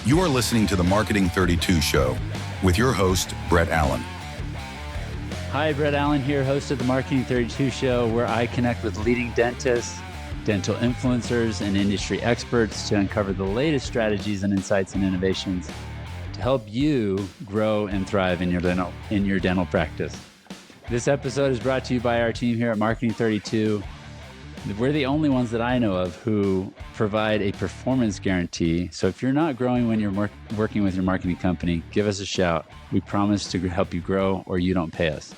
You are listening to the Marketing 32 Show with your host, Brett Allen. Hi, Brett Allen here, host of the Marketing 32 Show, where I connect with leading dentists, dental influencers, and industry experts to uncover the latest strategies and insights and innovations to help you grow and thrive in your dental practice. This episode is brought to you by our team here at Marketing 32. We're the only ones that I know of who provide a performance guarantee. So if you're not growing when you're working with your marketing company, give us a shout. We promise to help you grow or you don't pay us.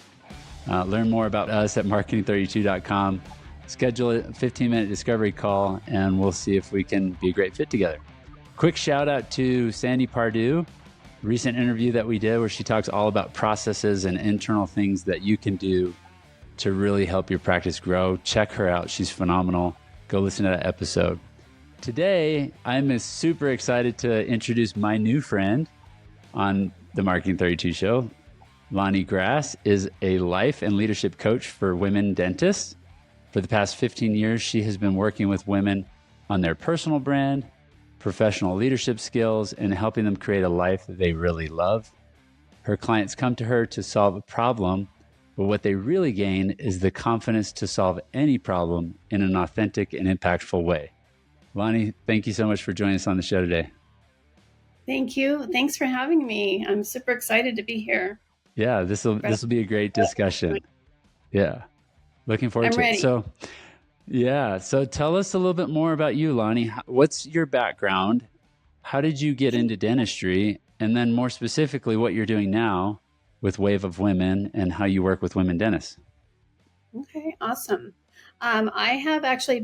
Learn more about us at marketing32.com. Schedule a 15-minute discovery call and we'll see if we can be a great fit together. Quick shout out to Sandy Pardue, recent interview that we did where she talks all about processes and internal things that you can do to really help your practice grow. Check her out. She's phenomenal. Go listen to that episode. Today, I'm super excited to introduce my new friend on the Marketing 32 Show. Lani Grass is a life and leadership coach for women dentists. For the past 15 years, she has been working with women on their personal brand, professional leadership skills, and helping them create a life that they really love. Her clients come to her to solve a problem, but what they really gain is the confidence to solve any problem in an authentic and impactful way. Lani, thank you so much for joining us on the show today. Thank you. Thanks for having me. I'm super excited to be here. Yeah, this will be a great discussion. Yeah, looking forward to ready. it. So tell us a little bit more about you, Lani. What's your background? How did you get into dentistry? And then more specifically, what you're doing now with Wave of Women and how you work with women dentists. Okay, awesome. I have actually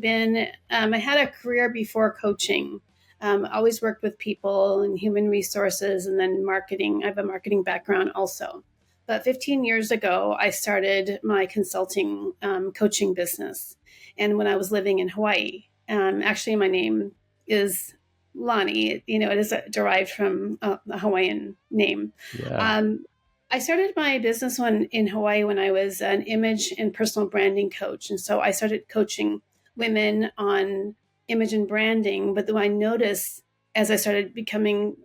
I had a career before coaching. Always worked with people and human resources and then marketing. I have a marketing background also. But 15 years ago, I started my consulting coaching business. And when I was living in Hawaii, actually my name is Lani. It is derived from a Hawaiian name. Yeah. I started my business in Hawaii when I was an image and personal branding coach. And so I started coaching women on image and branding. But then I noticed as I started becoming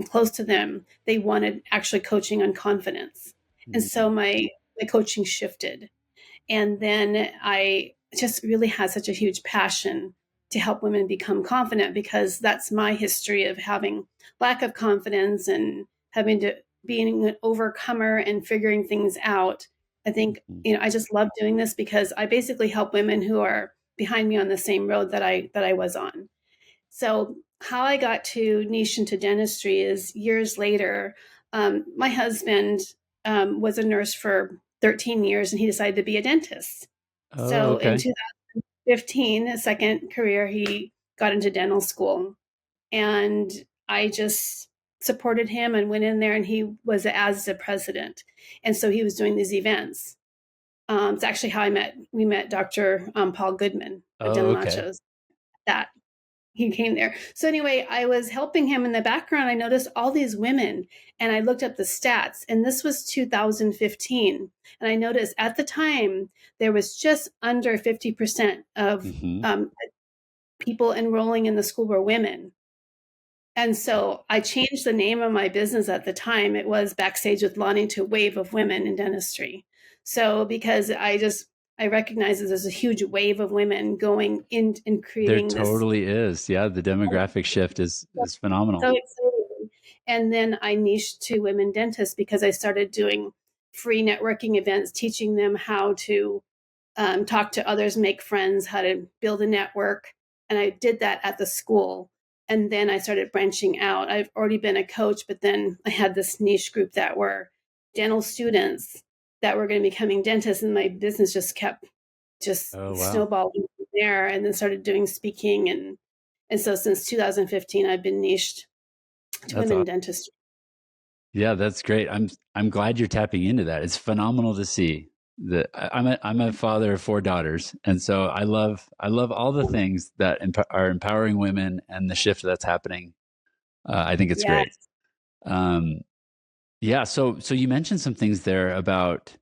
close to them, they wanted actually coaching on confidence. Mm-hmm. And so my coaching shifted. And then I just really had such a huge passion to help women become confident because that's my history of having lack of confidence and being an overcomer and figuring things out. I think, I just love doing this because I basically help women who are behind me on the same road that I was on. So how I got to niche into dentistry is years later. My husband was a nurse for 13 years and he decided to be a dentist. Oh, so okay. In 2015, a second career, he got into dental school. And I just supported him and went in there and he was as the president. And so he was doing these events. It's actually how we met Dr. Paul Goodman at Dental Nachos. That he came there. So anyway, I was helping him in the background. I noticed all these women and I looked up the stats and this was 2015. And I noticed at the time, there was just under 50% of people enrolling in the school were women. And so I changed the name of my business at the time. It was Backstage with Lani to Wave of Women in Dentistry. So because I recognize that there's a huge wave of women going in and creating this. There totally is. Yeah, the demographic shift is phenomenal. So exciting. And then I niched to women dentists because I started doing free networking events, teaching them how to talk to others, make friends, how to build a network. And I did that at the school. And then I started branching out. I've already been a coach, but then I had this niche group that were dental students that were going to be becoming dentists. And my business just kept snowballing from there and then started doing speaking. And so since 2015, I've been niched to women in dentistry. Yeah, that's great. I'm glad you're tapping into that. It's phenomenal to see. I'm a father of 4 daughters, and so I love all the things that are empowering women and the shift that's happening. I think it's great. So you mentioned some things there about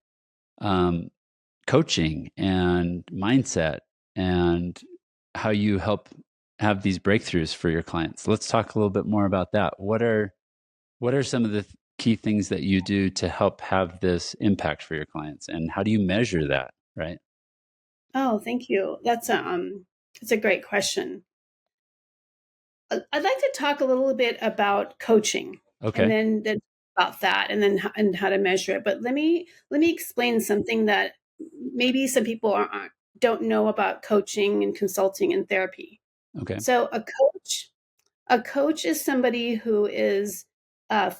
coaching and mindset and how you help have these breakthroughs for your clients. Let's talk a little bit more about that. What are some of the key things that you do to help have this impact for your clients, and how do you measure that, right? Oh, thank you. It's a great question. I'd like to talk a little bit about coaching, and Okay. then about that, and then and how to measure it. But let me explain something that maybe some people don't know about coaching and consulting and therapy. Okay. So a coach is somebody who is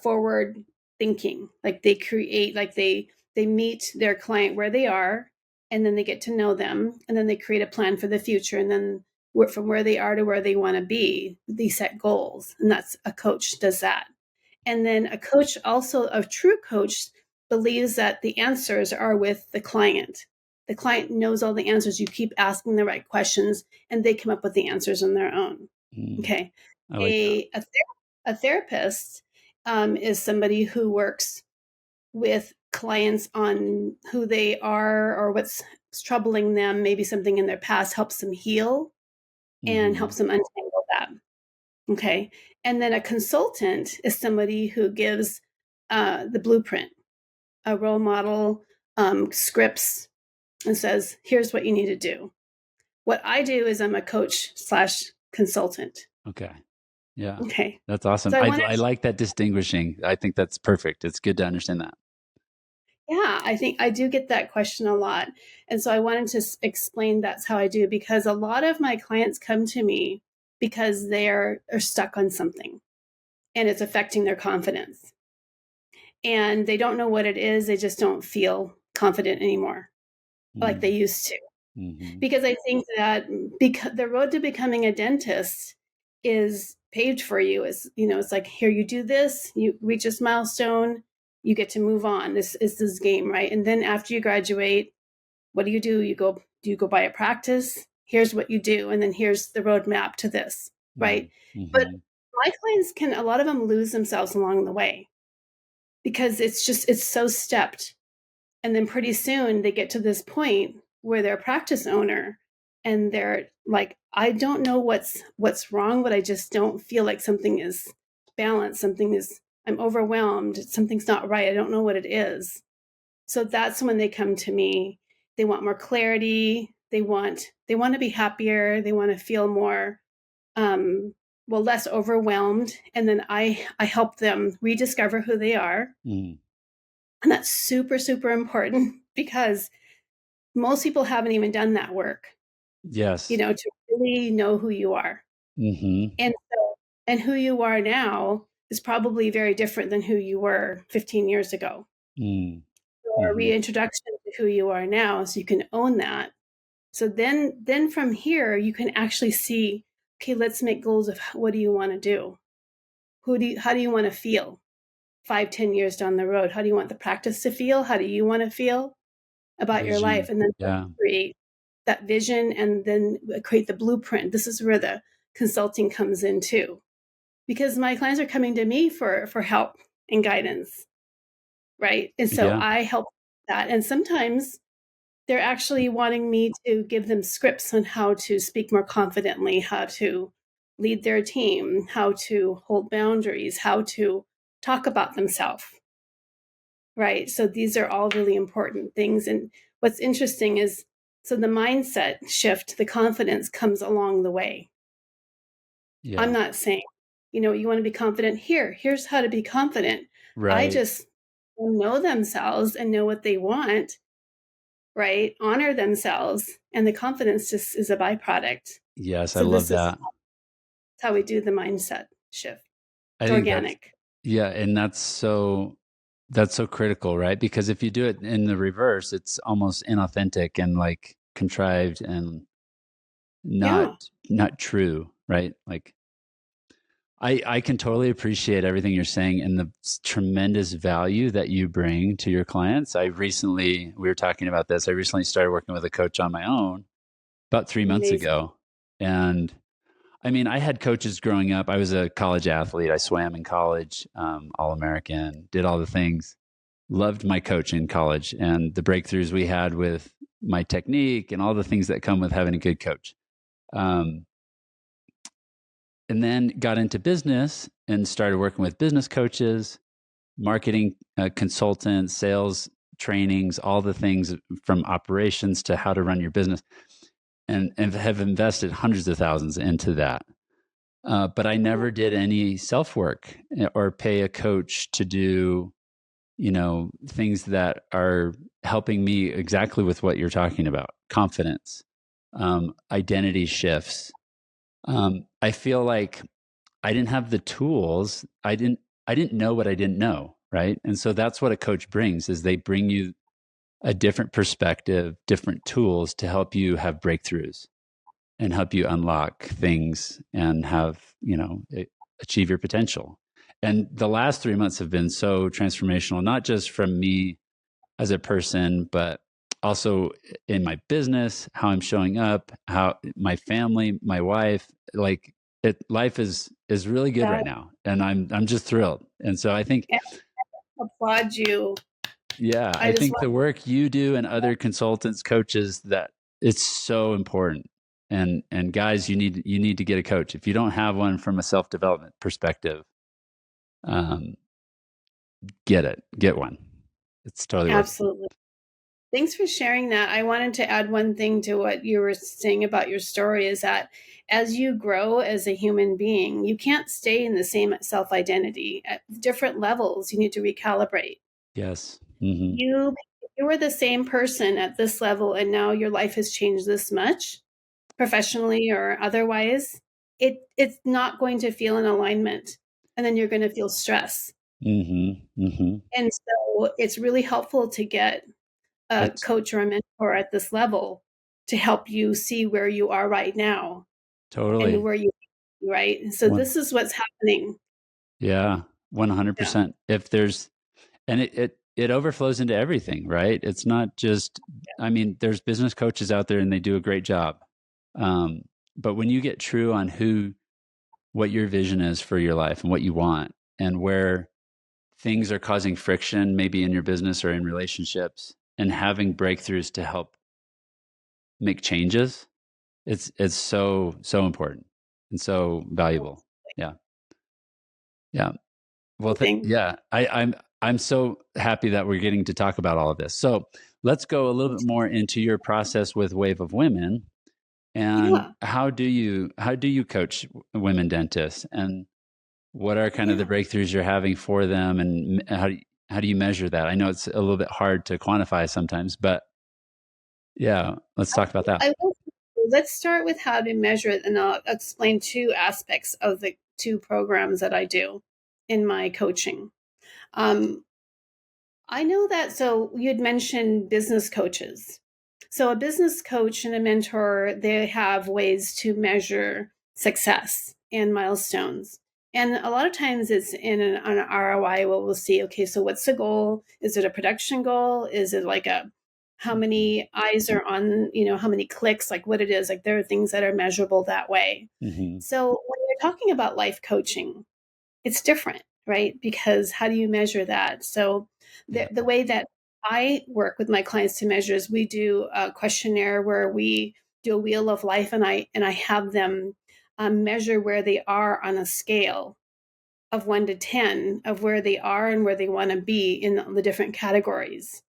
forward thinking. Like they meet their client where they are, and then they get to know them, and then they create a plan for the future, and then from where they are to where they want to be, they set goals, and that's a coach does that. And then a true coach, believes that the answers are with the client. The client knows all the answers. You keep asking the right questions, and they come up with the answers on their own. Mm, Okay. I like that. A therapist is somebody who works with clients on who they are or what's troubling them. Maybe something in their past helps them heal and Hmm. helps them untangle that. Okay. And then a consultant is somebody who gives the blueprint, a role model, scripts, and says, here's what you need to do. What I do is I'm a coach slash consultant. Okay. Yeah. Okay. That's awesome. So I I wanted like that distinguishing. I think that's perfect. It's good to understand that. Yeah, I think I do get that question a lot. And so I wanted to explain that's how I do, because a lot of my clients come to me because are stuck on something and it's affecting their confidence. And they don't know what it is. They just don't feel confident anymore like they used to. Mm-hmm. Because I think that because the road to becoming a dentist is paved for you. Is it's like, here, you do this, you reach this milestone, you get to move on. This is this game, right? And then after you graduate, what do? You go buy a practice? Here's what you do, and then here's the roadmap to this, right? But Mm-hmm. my clients a lot of them lose themselves along the way because it's so stepped, and then pretty soon they get to this point where they're a practice owner and they're like, I don't know what's wrong, but I just don't feel like something is balanced. I'm overwhelmed. Something's not right. I don't know what it is. So that's when they come to me. They want more clarity. They want to be happier. They want to feel more less overwhelmed. And then I help them rediscover who they are. Mm-hmm. And that's super, super important because most people haven't even done that work, Yes. to really know who you are. Mm-hmm. And who you are now is probably very different than who you were 15 years ago. So a Mm-hmm. reintroduction to who you are now, so you can own that. So then from here, you can actually see, okay, let's make goals of what do you want to do? How do you want to feel 5, 10 years down the road? How do you want the practice to feel? How do you want to feel about your life? Vision. And then Yeah. create that vision and then create the blueprint. This is where the consulting comes in too, because my clients are coming to me for help and guidance, right? And so Yeah. I help that. And sometimes they're actually wanting me to give them scripts on how to speak more confidently, how to lead their team, how to hold boundaries, how to talk about themselves, right? So these are all really important things. And what's interesting is, so the mindset shift, the confidence comes along the way. I'm Yeah. not saying, you want to be confident here. Here's how to be confident. I Right. just know themselves and know what they want, right? Honor themselves. And the confidence just is a byproduct. Yes. I So love this is that. how we do the mindset shift. I It's think that's, organic. yeah. And that's so critical, right? Because if you do it in the reverse, it's almost inauthentic and like contrived and not Yeah. not true, right? Like I can totally appreciate everything you're saying and the tremendous value that you bring to your clients. We were talking about this. I recently started working with a coach on my own about 3 months Amazing. ago. And I mean, I had coaches growing up. I was a college athlete. I swam in college, All American, did all the things. Loved my coach in college and the breakthroughs we had with my technique and all the things that come with having a good coach. Um, and then got into business and started working with business coaches, marketing consultants, sales trainings, all the things from operations to how to run your business, and have invested hundreds of thousands into that. But I never did any self work or pay a coach to do, things that are helping me exactly with what you're talking about: confidence, identity shifts. I feel like I didn't have the tools. I didn't know what I didn't know, right? And so that's what a coach brings, is they bring you a different perspective, different tools to help you have breakthroughs and help you unlock things and have, achieve your potential. And the last 3 months have been so transformational, not just from me as a person, but also in my business, how I'm showing up, how my family, my wife, like life is really good right now. And I'm just thrilled. And so I think, I applaud you. yeah, I think the work you do and other consultants, coaches, that it's so important. And guys, you need to get a coach. If you don't have one from a self-development perspective, um, get one. It's totally worth it. Absolutely. Thanks for sharing that. I wanted to add one thing to what you were saying about your story, is that as you grow as a human being, you can't stay in the same self-identity. At different levels, you need to recalibrate. Yes. Mm-hmm. You were the same person at this level, and now your life has changed this much, professionally or otherwise. It's not going to feel in alignment, and then you're going to feel stress. Mm-hmm. Mm-hmm. And so it's really helpful to get a coach or a mentor at this level to help you see where you are right now Totally. and where you right. And so this is what's happening. Yeah, 100%. If there's, and it overflows into everything, right? It's not just, I mean, there's business coaches out there and they do a great job. But when you get true on what your vision is for your life and what you want, and where things are causing friction, maybe in your business or in relationships, and having breakthroughs to help make changes, it's so important and so valuable. Yeah. Yeah. Well, yeah, I'm so happy that we're getting to talk about all of this. So let's go a little bit more into your process with Wave of Women, and how do you coach women dentists, and what are kind of the breakthroughs you're having for them, and how do you measure that? I know it's a little bit hard to quantify sometimes, but yeah, let's talk about that. Let's start with how to measure it, and I'll explain two aspects of the two programs that I do in my coaching. I know that. So you had mentioned business coaches. So a business coach and a mentor, they have ways to measure success and milestones. And a lot of times it's in an ROI where we'll see, okay, so what's the goal? Is it a production goal? Is it like how many eyes are on, how many clicks, like what it is? Like there are things that are measurable that way. Mm-hmm. So when you're talking about life coaching, it's different, right? Because how do you measure that? So the way that I work with my clients to measure is we do a questionnaire where we do a wheel of life, and I have them measure where they are on a scale of 1 to 10 of where they are and where they want to be in the different categories.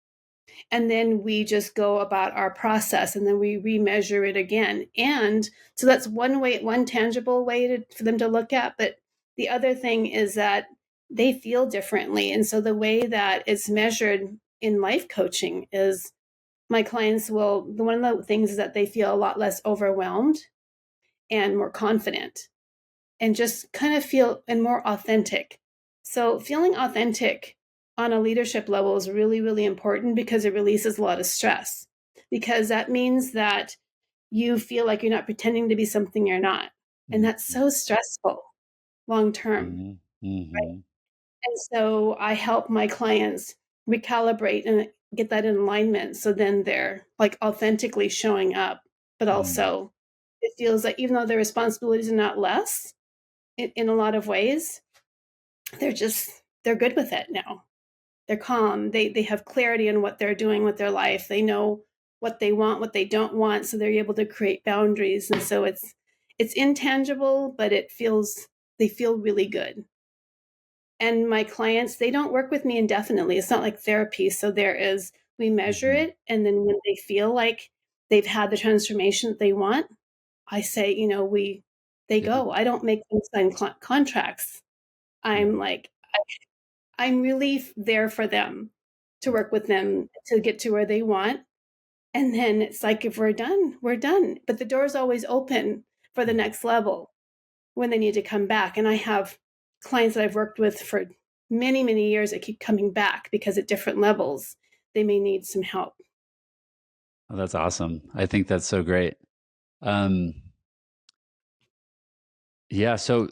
And then we just go about our process, and then we remeasure it again. And so that's one tangible way for them to look at. But the other thing is that they feel differently. And so the way that it's measured in life coaching is my clients one of the things is that they feel a lot less overwhelmed and more confident, and just kind of feel and more authentic. So feeling authentic on a leadership level is really, really important, because it releases a lot of stress, because that means that you feel like you're not pretending to be something you're not. And that's so stressful long term. Mm-hmm. Right? And so I help my clients recalibrate and get that in alignment. So then they're like authentically showing up, but also it feels like even though their responsibilities are not less, in a lot of ways, they're good with it now. They're calm. They have clarity in what they're doing with their life. They know what they want, what they don't want, so they're able to create boundaries. And so it's intangible, but they feel really good. And my clients, they don't work with me indefinitely. It's not like therapy. So we measure Hmm. it. And then when they feel like they've had the transformation that they want, I say, they Yeah. go. I don't make them sign contracts. Yeah. I'm like, I'm really there for them, to work with them to get to where they want. And then it's like, if we're done, we're done. But the door's always open for the Mhm. next level when they need to come back. And I have clients that I've worked with for many, many years that keep coming back because at different levels, they may need some help. Oh, that's awesome. I think that's so great. Um, yeah. Tell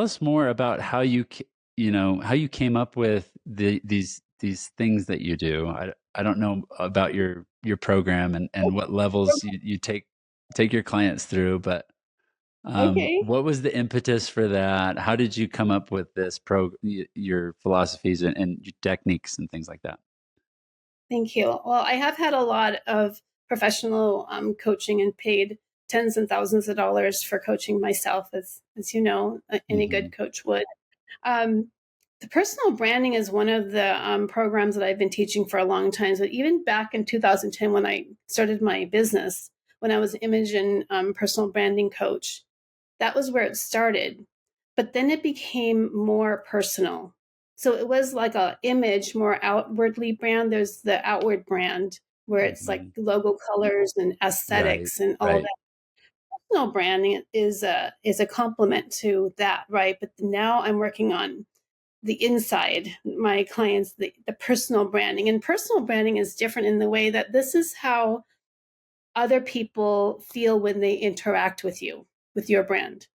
us more about how how you came up with these things that you do. I don't know about your program and what levels you take your clients through, but Okay. what was the impetus for that? How did you come up with your philosophies and your techniques and things like that? Thank you. Well, I have had a lot of professional coaching and paid tens and thousands of dollars for coaching myself, as you know, any Hmm. good coach would. Um, the personal branding is one of the programs that I've been teaching for a long time. So even back in 2010, when I started my business, when I was an image and personal branding coach, that was where it started. But then it became more personal. So it was like a image, more outwardly brand. There's the outward brand where it's like Hmm. logo colors and Right. aesthetics and all Right. that. Personal branding is a complement to that, right? But now I'm working on the inside, my clients, the personal branding. And personal branding is different in the way that this is how other people feel when they interact with you, with your brand.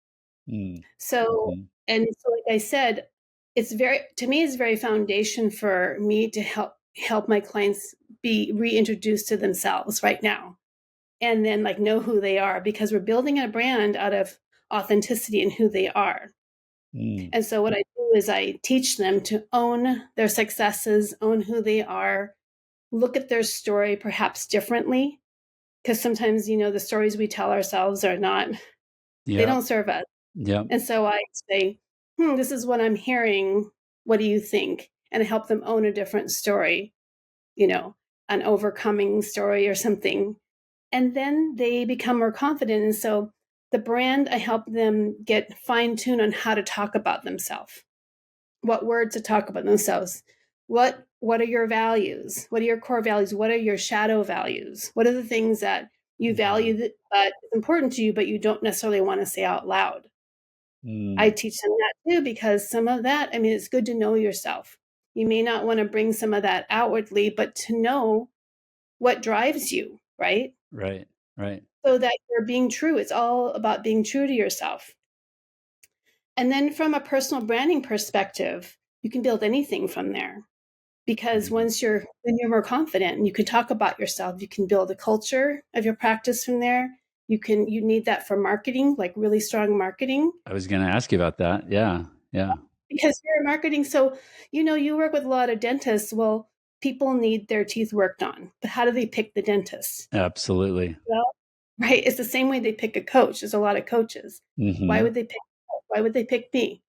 So, Mm-hmm. and so, like I said, to me, it's very foundation for me to help my clients be reintroduced to themselves right now. And then like know who they are because we're building a brand out of authenticity and who they are. Mm, And so what I do is I teach them to own their successes, own who they are, look at their story perhaps differently. Because sometimes, the stories we tell ourselves they yep. don't serve us. Yep. And so I say, this is what I'm hearing. What do you think? And I help them own a different story, you know, an overcoming story or something. And then they become more confident. And so the brand, I help them get fine tuned on how to talk about themselves, what words to talk about themselves. What are your values? What are your core values? What are your shadow values? What are the things that you Yeah. value that is important to you, but you don't necessarily want to say out loud? I Mm, teach them that too because some of that, I mean, it's good to know yourself. You may not want to bring some of that outwardly, but to know what drives you, right? right. Right. So that you're being true. It's all about being true to yourself. And then from a personal branding perspective, you can build anything from there because Mm, when you're more confident and you can talk about yourself, you can build a culture of your practice from there. You need that for marketing, like really strong marketing. I was going to ask you about that. Yeah. Yeah. Because you're marketing, so you work with a lot of dentists. Well, people need their teeth worked on, but how do they pick the dentist? Absolutely. Well, right, it's the same way they pick a coach. There's a lot of coaches. Why Hmm. would they pick? Why would they pick me?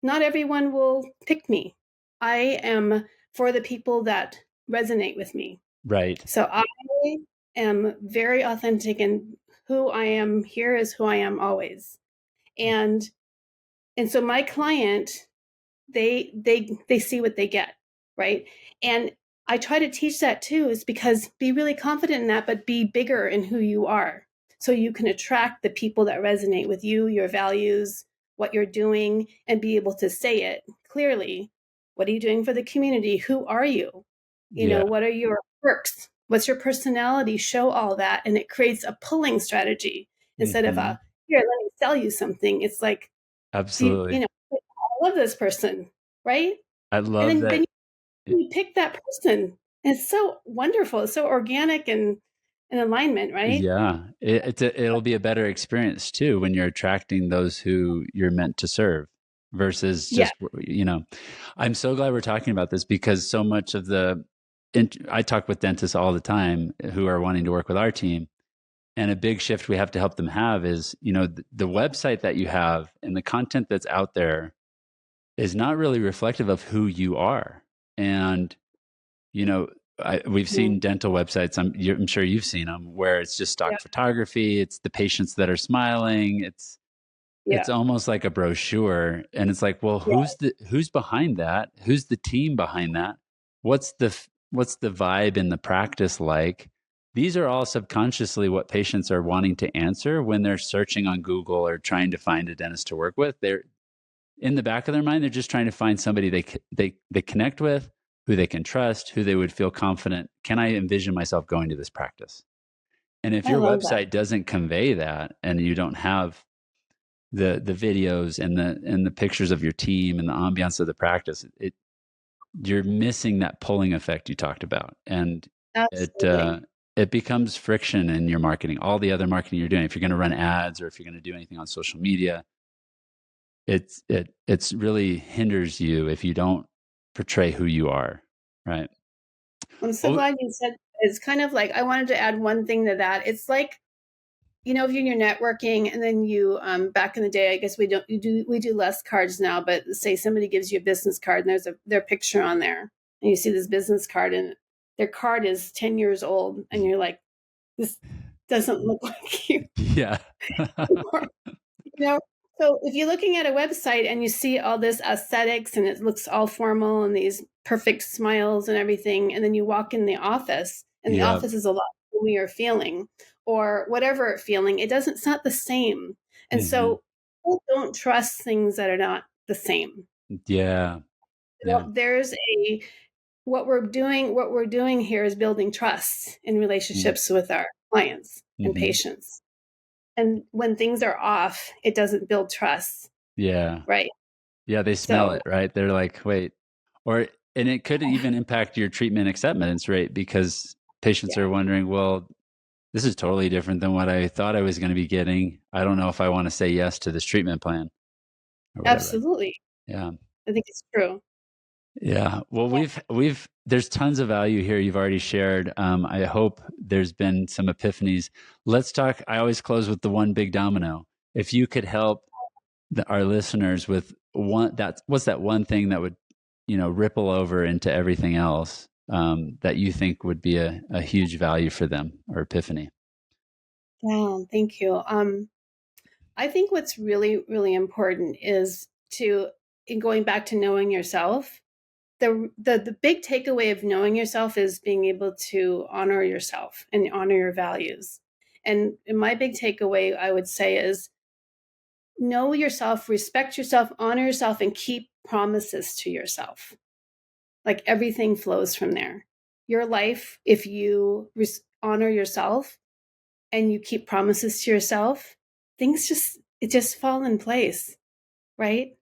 Not everyone will pick me. I am for the people that resonate with me. Right. So I am very authentic, and who I am here is who I am always. And so my client, they see what they get, right? And I try to teach that too, is because be really confident in that, but be bigger in who you are, so you can attract the people that resonate with you, your values, what you're doing, and be able to say it clearly. What are you doing for the community? Who are you? Yeah. What are your perks? What's your personality? Show all that, and it creates a pulling strategy instead of Hmm. a, here, let me sell you something. It's like, you Absolutely. know I love this person, right? I And love then that. you pick that person. And it's so wonderful. It's so organic and in alignment, right? Yeah. It'll be a better experience too when you're attracting those who you're meant to serve versus Yeah. just, I'm so glad we're talking about this because so much of I talk with dentists all the time who are wanting to work with our team. And a big shift we have to help them have is, the website that you have and the content that's out there is not really reflective of who you are. And, you know, we've Mm. seen dental websites. I'm sure you've seen them where it's just Yeah. stock photography. It's the patients that are smiling. It's Yeah. almost like a brochure, and it's like, well, Yeah. who's behind that? Who's the team behind that? What's the vibe in the practice like? These are all subconsciously what patients are wanting to answer when they're searching on Google or trying to find a dentist to work with. They're in the back of their mind, they're just trying to find somebody they connect with, who they can trust, who they would feel confident. Can I envision myself going to this practice? And if I your love that. website doesn't convey that, and you don't have the videos and the pictures of your team and the ambiance of the practice, you're missing that pulling effect you talked about, and it Absolutely. it becomes friction in your marketing. All the other marketing you're doing, if you're going to run ads or if you're going to do anything on social media, it's really hinders you if you don't portray who you are, right? I'm so Well, glad you said it's kind of like I wanted to add one thing to that. It's like, if you're networking and then you back in the day, I guess we do less cards now, but say somebody gives you a business card and there's their picture on there and you see this business card and their card is 10 years old and you're like, this doesn't look like you. yeah. You know, so if you're looking at a website and you see all this aesthetics and it looks all formal and these perfect smiles and everything, and then you walk in the office and the Yeah. office is a lot gloomier feeling or whatever feeling, it's not the same. And Hmm. so people don't trust things that are not the same. Yeah. Yeah. There's a what we're doing here is building trust in relationships with our clients and Mm-hmm. patients. And when things are off, it doesn't build trust, Yeah. right? Yeah, they smell So, it, right? They're like, wait, or and it could even impact your treatment acceptance rate because patients yeah, are wondering, well, this is totally different than what I thought I was going to be getting. I don't know if I want to say yes to this treatment plan or whatever. absolutely. Yeah. I think it's true. Yeah. Well, Yeah. there's tons of value here you've already shared. I hope there's been some epiphanies. Let's talk. I always close with the one big domino. If you could help our listeners with what's that one thing that would, ripple over into everything else, that you think would be a huge value for them or epiphany? Yeah, thank you. I think what's really, really important is in going back to knowing yourself, the big takeaway of knowing yourself is being able to honor yourself and honor your values. And my big takeaway, I would say, is know yourself, respect yourself, honor yourself, and keep promises to yourself. Like everything flows from there. Your life, if you honor yourself and you keep promises to yourself, it just fall in place, right?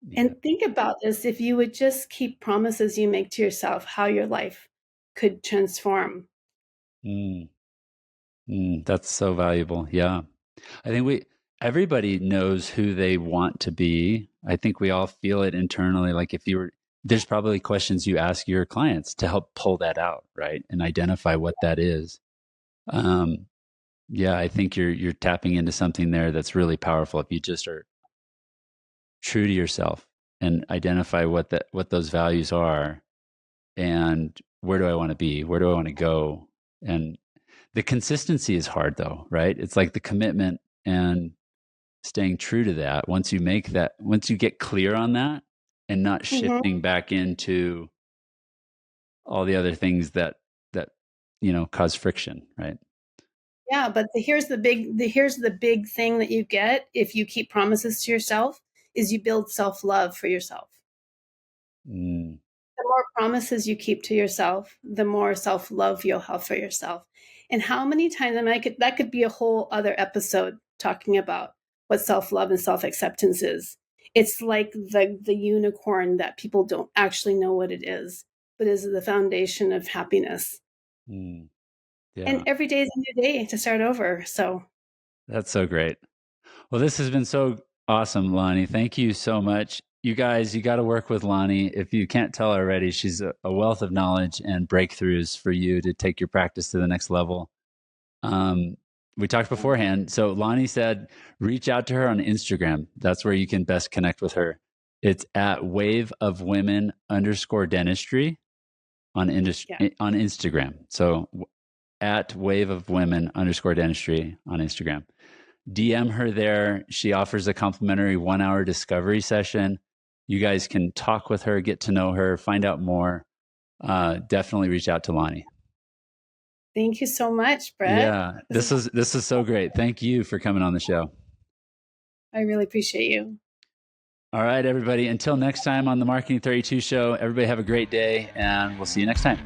Yeah. And think about this, if you would just keep promises you make to yourself, how your life could transform. Mm, that's so valuable. Yeah. I think everybody knows who they want to be. I think we all feel it internally. Like there's probably questions you ask your clients to help pull that out, right? And identify what that is. Um, yeah, I think you're tapping into something there that's really powerful. If you just are true to yourself and identify what those values are, and where do I want to be? Where do I want to go? And the consistency is hard though, right? It's like the commitment and staying true to that. Once you get clear on that and not Mhm. shifting back into all the other things that cause friction, right? Yeah, but here's the big thing that you get if you keep promises to yourself is you build self-love for yourself. Mm, The more promises you keep to yourself, the more self-love you'll have for yourself. And how many times, I mean, that could be a whole other episode talking about what self-love and self-acceptance is. It's like the unicorn that people don't actually know what it is, but is the foundation of happiness. mm, yeah, And every day is a new day to start over. So that's so great. Well, this has been so awesome, Lani. Thank you so much. You guys, you got to work with Lani. If you can't tell already, she's a wealth of knowledge and breakthroughs for you to take your practice to the next level. Um, we talked beforehand. So Lani said, reach out to her on Instagram. That's where you can best connect with her. It's at waveofwomen_dentistry on Instagram. So at waveofwomen_dentistry on Instagram. DM her there. She offers a complimentary 1-hour discovery session. You guys can talk with her, get to know her, find out more. Definitely reach out to Lani. Thank you so much, Brett. Yeah, this is so great. Thank you for coming on the show. I really appreciate you. All right, everybody. Until next time on the Marketing 32 show, everybody have a great day, and we'll see you next time.